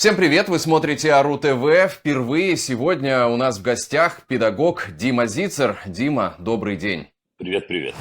Всем привет! Вы смотрите АРУ ТВ. Впервые сегодня у нас в гостях педагог Дима Зицер. Дима, добрый день. Привет, привет.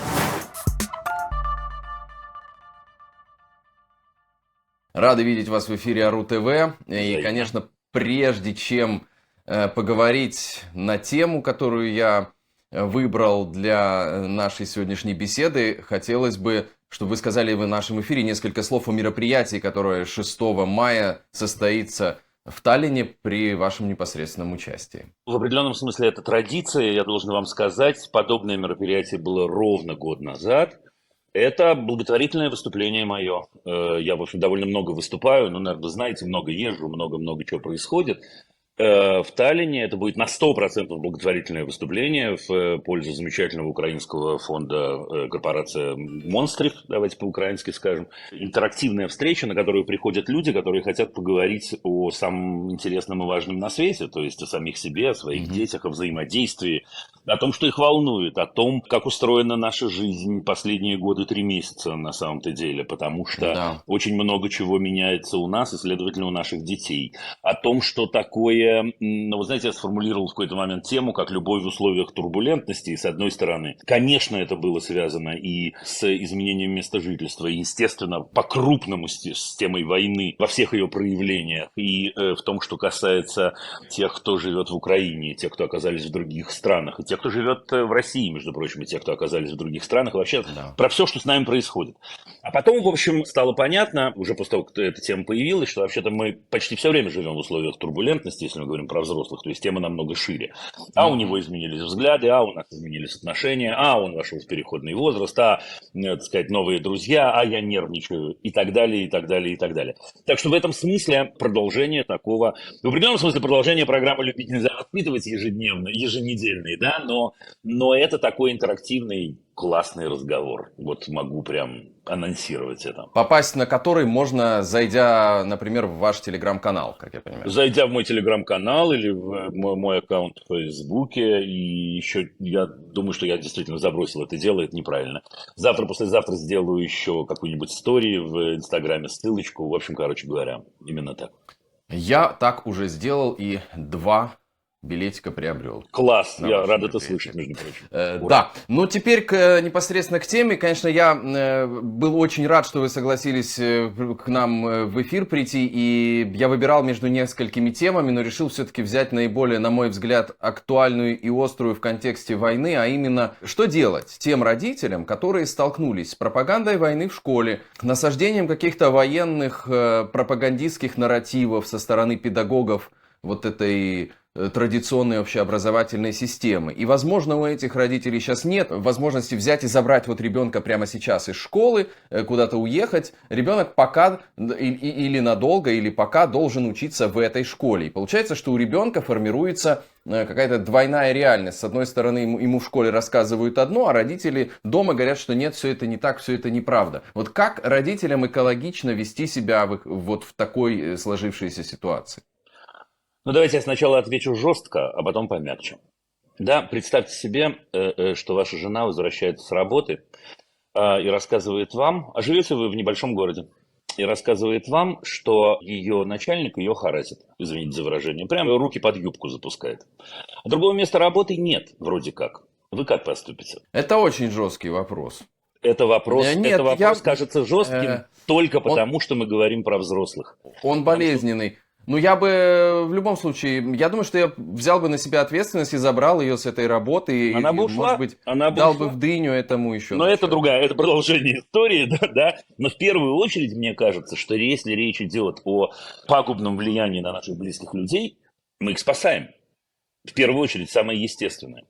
Рады видеть вас в эфире АРУ ТВ. И, Взаимно. конечно, прежде чем поговорить на тему, которую я выбрал для нашей сегодняшней беседы, хотелось бы, чтобы вы сказали в нашем эфире несколько слов о мероприятии, которое 6 мая состоится в Таллине при вашем непосредственном участии. В определенном смысле это традиция, я должен вам сказать, подобное мероприятие было ровно год назад. Это благотворительное выступление мое. Я, в общем, довольно много выступаю, но, наверное, вы знаете, много езжу, много-много чего происходит. В Таллине это будет на 100% благотворительное выступление в пользу замечательного украинского фонда корпорация «Монстрив», давайте по-украински скажем. Интерактивная встреча, на которую приходят люди, которые хотят поговорить о самом интересном и важном на свете, то есть о самих себе, о своих детях, о взаимодействии, о том, что их волнует, о том, как устроена наша жизнь последние годы, 3 месяца на самом-то деле, потому что очень много чего меняется у нас и, следовательно, у наших детей. О том, что такое, ну, вы знаете, я сформулировал в какой-то момент тему, как любовь в условиях турбулентности, и с одной стороны, конечно, это было связано и с изменением места жительства, и, естественно, по-крупному с темой войны во всех ее проявлениях, и в том, что касается тех, кто живет в Украине, тех, кто оказались в других странах, и тех, кто живет в России, между прочим, и тех, кто оказались в других странах, и вообще про все, что с нами происходит. А потом, в общем, стало понятно, уже после того, как эта тема появилась, что вообще-то мы почти все время живем в условиях турбулентности, если мы говорим про взрослых, то есть тема намного шире. А у него изменились взгляды, а у нас изменились отношения, а он вошел в переходный возраст, так сказать, новые друзья, а я нервничаю, и так далее, и так далее, и так далее. Так что в этом смысле продолжение такого, в определенном смысле продолжение программы «Любить нельзя воспитывать» еженедельной, да, но это такой интерактивный классный разговор. Вот могу прям анонсировать это. Попасть на который можно, зайдя, например, в ваш телеграм-канал, как я понимаю. Зайдя в мой телеграм-канал или в мой аккаунт в Фейсбуке. И еще я думаю, что я действительно забросил это дело, это неправильно. Завтра, послезавтра сделаю еще какую-нибудь историю в Инстаграме, ссылочку. В общем, короче говоря, именно так. Я так уже сделал и 2 билетика приобрел. Класс, я рад это слышать, между прочим. Да, но теперь непосредственно к теме. Конечно, я был очень рад, что вы согласились к нам в эфир прийти, и я выбирал между несколькими темами, но решил все-таки взять наиболее, на мой взгляд, актуальную и острую в контексте войны, а именно, что делать тем родителям, которые столкнулись с пропагандой войны в школе, насаждением каких-то военных пропагандистских нарративов со стороны педагогов вот этой традиционной общеобразовательной системы. И, возможно, у этих родителей сейчас нет возможности взять и забрать вот ребенка прямо сейчас из школы, куда-то уехать. Ребенок пока или надолго, или пока должен учиться в этой школе. И получается, что у ребенка формируется какая-то двойная реальность. С одной стороны, ему в школе рассказывают одно, а родители дома говорят, что нет, все это не так, все это неправда. Вот как родителям экологично вести себя вот в такой сложившейся ситуации? Ну, давайте я сначала отвечу жестко, а потом помягче. Да, представьте себе, что ваша жена возвращается с работы и рассказывает вам, а живете вы в небольшом городе, и рассказывает вам, что ее начальник ее харасит, извините за выражение, прямо руки под юбку запускает. А другого места работы нет, вроде как. Вы как поступите? Это очень жесткий вопрос. Это вопрос кажется жестким только потому, что мы говорим про взрослых. Он болезненный. Ну, я бы в любом случае, я думаю, что я взял бы на себя ответственность и забрал ее с этой работы. Она бы ушла, может быть, дал бы в дыню этому еще. Но это другая, это продолжение истории, да. Но в первую очередь, мне кажется, что если речь идет о пагубном влиянии на наших близких людей, мы их спасаем. В первую очередь, самое естественное.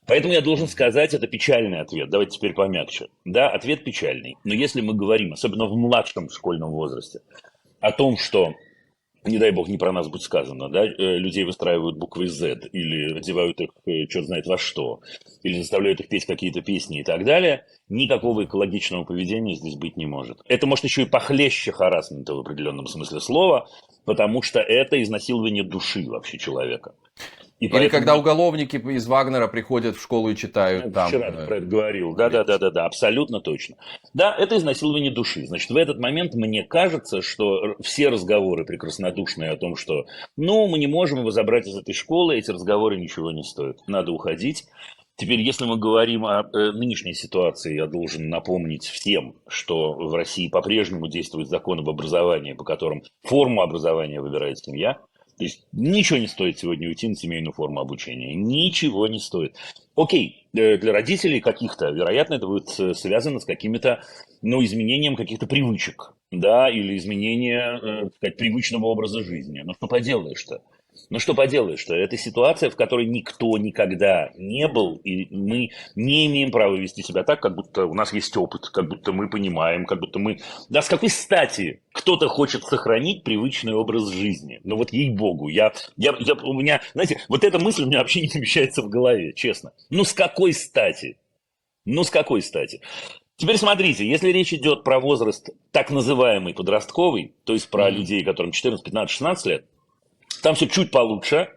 Поэтому я должен сказать, это печальный ответ. Давайте теперь помягче. Да, ответ печальный. Но если мы говорим, особенно в младшем школьном возрасте, о том, что, не дай бог, не про нас будет сказано, да, людей выстраивают буквой Z, или одевают их черт знает во что, или заставляют их петь какие-то песни и так далее, никакого экологичного поведения здесь быть не может. Это может еще и похлеще харассмента в определенном смысле слова, потому что это изнасилование души вообще человека. И Или поэтому... когда уголовники из Вагнера приходят в школу и читают там. Вчера ты про это говорил. Да, да, да, да, да, абсолютно точно. Да, это изнасилование души. Значит, в этот момент мне кажется, что все разговоры прекраснодушные о том, что ну, мы не можем его забрать из этой школы, эти разговоры ничего не стоят. Надо уходить. Теперь, если мы говорим о нынешней ситуации, я должен напомнить всем, что в России по-прежнему действует закон об образовании, по которым форму образования выбирает семья. То есть ничего не стоит сегодня уйти на семейную форму обучения. Ничего не стоит. Окей, для родителей каких-то, вероятно, это будет связано с какими-то, ну, изменением каких-то привычек, да, или изменение, так сказать, привычного образа жизни. Но что поделаешь-то? Ну что поделаешь-то, это ситуация, в которой никто никогда не был, и мы не имеем права вести себя так, как будто у нас есть опыт, как будто мы понимаем, как будто мы... Да с какой стати кто-то хочет сохранить привычный образ жизни? Ну вот ей-богу, у меня, знаете, вот эта мысль у меня вообще не помещается в голове, честно. Ну с какой стати? Ну с какой стати? Теперь смотрите, если речь идет про возраст так называемый подростковый, то есть про людей, которым 14, 15, 16 лет, там все чуть получше,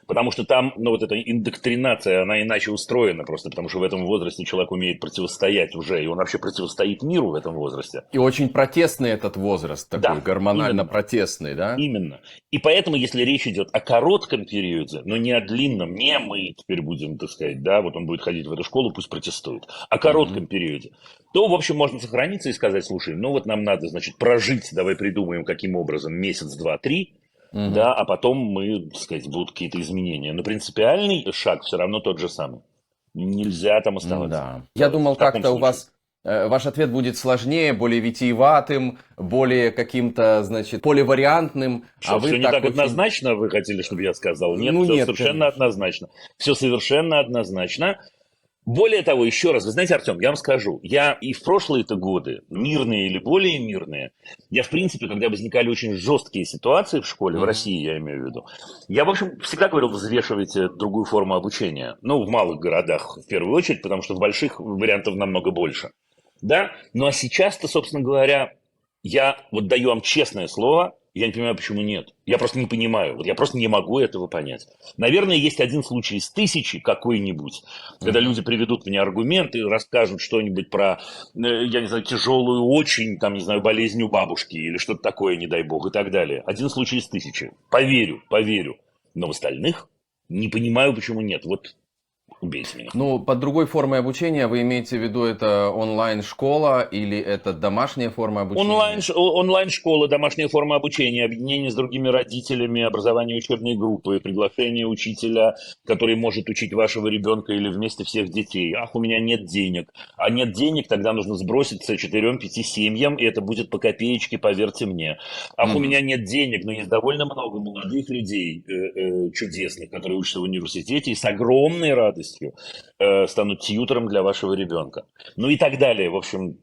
потому что там, ну, вот эта индоктринация, она иначе устроена просто, потому что в этом возрасте человек умеет противостоять уже, и он вообще противостоит миру в этом возрасте. И очень протестный этот возраст, такой Да, гормонально именно. протестный, да? Именно. И поэтому, если речь идет о коротком периоде, но не о длинном, не мы теперь будем, так сказать, да, вот он будет ходить в эту школу, пусть протестует, о коротком периоде, то, в общем, можно сохраниться и сказать, слушай, ну вот нам надо, значит, прожить, давай придумаем, каким образом, месяц, два, три, да, а потом мы, так сказать, будут какие-то изменения. Но принципиальный шаг все равно тот же самый. Нельзя там оставаться. Да. Я думал, В таком как-то у случае. вас ваш ответ будет сложнее, более витиеватым, более каким-то, значит, поливариантным. Что, А вы все не так так очень... однозначно вы хотели, чтобы я сказал? Нет, Ну все нет, совершенно конечно. однозначно. Все совершенно однозначно. Более того, еще раз, вы знаете, Артем, я вам скажу, я и в прошлые-то годы, мирные или более мирные, я, в принципе, когда возникали очень жесткие ситуации в школе, в России я имею в виду, я, в общем, всегда говорил, взвешивайте другую форму обучения. Ну, в малых городах в первую очередь, потому что в больших вариантов намного больше. Да? Ну, а сейчас-то, собственно говоря, я вот даю вам честное слово, я не понимаю, почему нет. Я просто не понимаю. Вот я просто не могу этого понять. Наверное, есть один случай из тысячи какой-нибудь, когда люди приведут мне аргументы, расскажут что-нибудь про, я не знаю, тяжелую очень, там, не знаю, болезнь у бабушки или что-то такое, не дай бог, и так далее. Один случай из тысячи. Поверю, поверю. Но в остальных не понимаю, почему нет. Вот убейте меня. Ну, под другой формой обучения вы имеете в виду это онлайн-школа или это домашняя форма обучения? Онлайн-школа, домашняя форма обучения, объединение с другими родителями, образование учебной группы, приглашение учителя, который может учить вашего ребенка или вместе всех детей. Ах, у меня нет денег. А нет денег, тогда нужно сброситься 4-5 семьям, и это будет по копеечке, поверьте мне. Ах, у меня нет денег, но есть довольно много молодых людей чудесных, которые учатся в университете и с огромной радостью станут тьютором для вашего ребенка. Ну и так далее. В общем,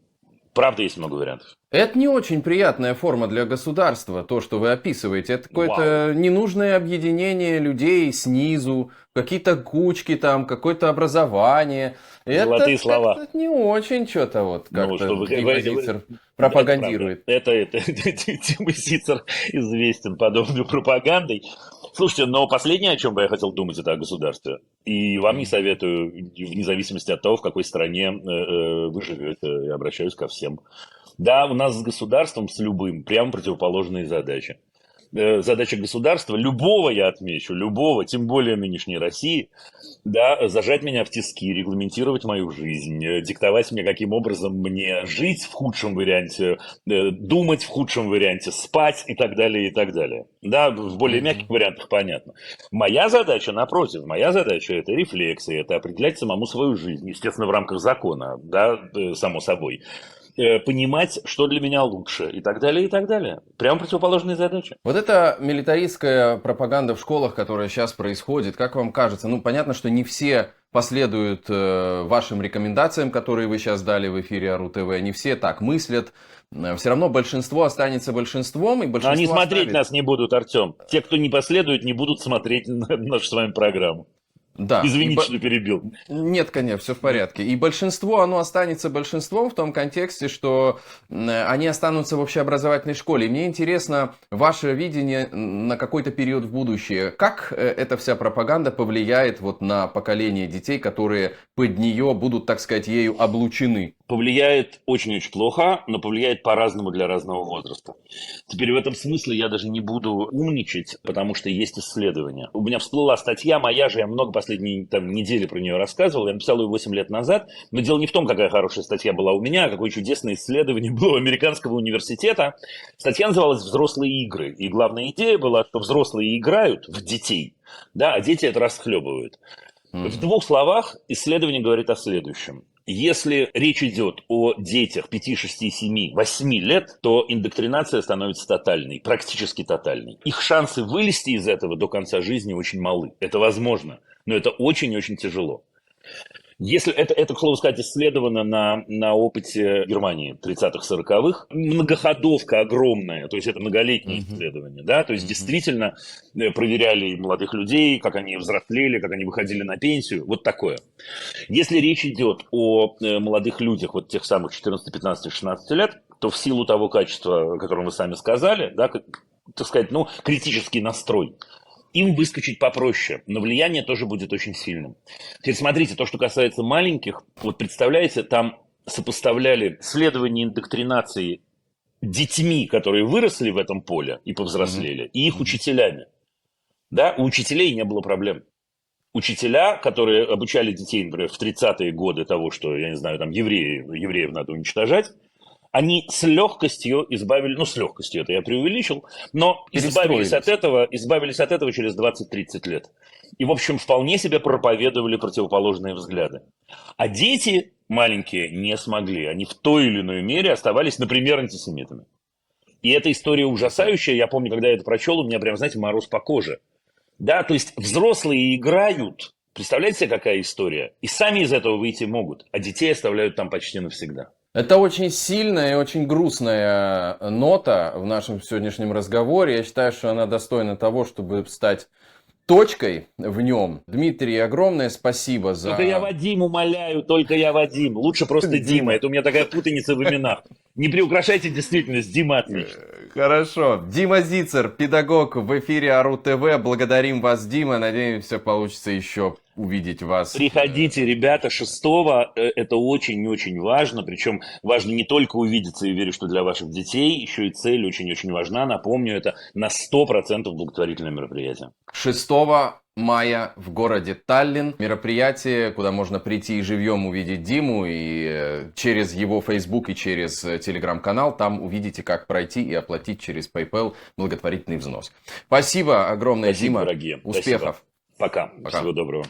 правда, есть много вариантов. Это не очень приятная форма для государства, то, что вы описываете. Это какое-то ненужное объединение людей снизу, какие-то кучки там, какое-то образование. Золотые Это слова. как-то не очень что-то вот Ну, как-то что вы- Дима вы- Зицер пропагандирует. Это Дима Сицер известен подобной пропагандой. Слушайте, но последнее, о чем бы я хотел думать, это о государстве. И вам не советую, вне зависимости от того, в какой стране вы живете. Я обращаюсь ко всем. Да, у нас с государством, с любым, прямо противоположные задачи. Задача государства, любого, я отмечу, любого, тем более нынешней России, да, зажать меня в тиски, регламентировать мою жизнь, диктовать мне, каким образом мне жить в худшем варианте, думать в худшем варианте, спать и так далее, и так далее. Да, в более мягких вариантах понятно. Моя задача, напротив, моя задача – это рефлексия, это определять самому свою жизнь, естественно, в рамках закона, да, само собой. Понимать, что для меня лучше, и так далее, и так далее. Прямо противоположные задачи. Вот эта милитаристская пропаганда в школах, которая сейчас происходит, как вам кажется? Ну, понятно, что не все последуют вашим рекомендациям, которые вы сейчас дали в эфире АРУ-ТВ, не все так мыслят. Все равно большинство останется большинством, и большинство Они смотреть оставит. нас не будут, Артем. Те, кто не последует, не будут смотреть нашу с вами программу. Да. Извините, что перебил. Нет, конечно, все в порядке. И большинство, оно останется большинством в том контексте, что они останутся в общеобразовательной школе. И мне интересно ваше видение на какой-то период в будущее. Как эта вся пропаганда повлияет вот на поколение детей, которые под нее будут, так сказать, ею облучены? Повлияет очень-очень плохо, но повлияет по-разному для разного возраста. Теперь в этом смысле я даже не буду умничать, потому что есть исследования. У меня всплыла статья моя же, я много последние недели про нее рассказывал, я написал ее 8 лет назад, но дело не в том, какая хорошая статья была у меня, а какое чудесное исследование было у американского университета. Статья называлась «Взрослые игры», и главная идея была, что взрослые играют в детей, да, а дети это расхлебывают. В двух словах исследование говорит о следующем. Если речь идет о детях 5, 6, 7, 8 лет, то индоктринация становится тотальной, практически тотальной. Их шансы вылезти из этого до конца жизни очень малы. Это возможно, но это очень-очень тяжело. Если это, к слову сказать, исследовано на опыте Германии 30-х, 40-х, многоходовка огромная, то есть это многолетнее исследование, да, то есть действительно проверяли молодых людей, как они взрослели, как они выходили на пенсию, вот такое. Если речь идет о молодых людях, вот тех самых 14, 15, 16 лет, то в силу того качества, о котором вы сами сказали, да, так сказать, критический настрой, им выскочить попроще, но влияние тоже будет очень сильным. Теперь смотрите, то, что касается маленьких, вот представляете, там сопоставляли исследования индоктринации детьми, которые выросли в этом поле и повзрослели, и их учителями. Да, у учителей не было проблем. Учителя, которые обучали детей, например, в 30-е годы того, что, я не знаю, там евреев надо уничтожать, они с легкостью избавили, с легкостью это я преувеличил, но избавились от этого через 20-30 лет. И, в общем, вполне себе проповедовали противоположные взгляды. А дети маленькие не смогли. Они в той или иной мере оставались, например, антисемитами. И эта история ужасающая. Я помню, когда я это прочел, у меня прям, знаете, мороз по коже. Да, то есть взрослые играют. Представляете себе, какая история? И сами из этого выйти могут, а детей оставляют там почти навсегда. Это очень сильная и очень грустная нота в нашем сегодняшнем разговоре. Я считаю, что она достойна того, чтобы стать точкой в нем. Дмитрий, огромное спасибо за... Только я Вадим, умоляю, только я Вадим. Лучше просто Дима. Это у меня такая путаница в именах. Не приукрашайте действительность, Дима отлично. Хорошо. Дима Зицер, педагог в эфире АРУ ТВ. Благодарим вас, Дима. Надеемся, получится еще увидеть вас. Приходите, ребята, 6-го. Это очень-очень важно. Причем важно не только увидеться, и верю, что для ваших детей. Еще и цель очень-очень важна. Напомню, это на 100% благотворительное мероприятие. 6 мая в городе Таллин. Мероприятие, куда можно прийти и живьем увидеть Диму. И через его Facebook и через телеграм-канал там увидите, как пройти и оплатить через PayPal благотворительный взнос. Спасибо огромное, Спасибо, Дима. дорогие. Успехов. Спасибо. Пока. Всего доброго.